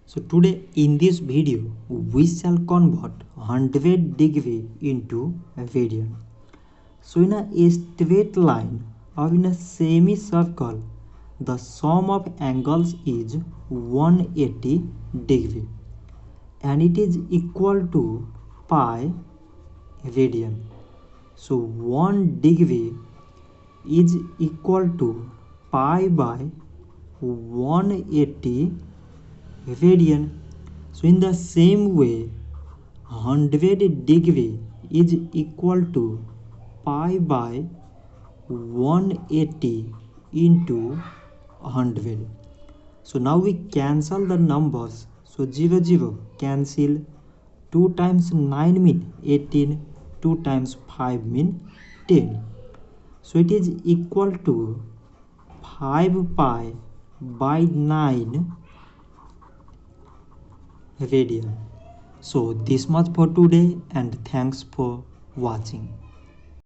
So today in this video we shall convert 100 degree into a radian. So in a straight line or in a semicircle, the sum of angles is 180 degree and it is equal to pi radian. So 1 degree is equal to pi by 180 radian. So in the same way 100 degree is equal to pi by 180 into 100. So now we cancel the numbers. So 0 cancel, 2 times 9 mean 18, 2 times 5 mean 10. So it is equal to 5 pi by 9 radian. So this much for today and thanks for watching.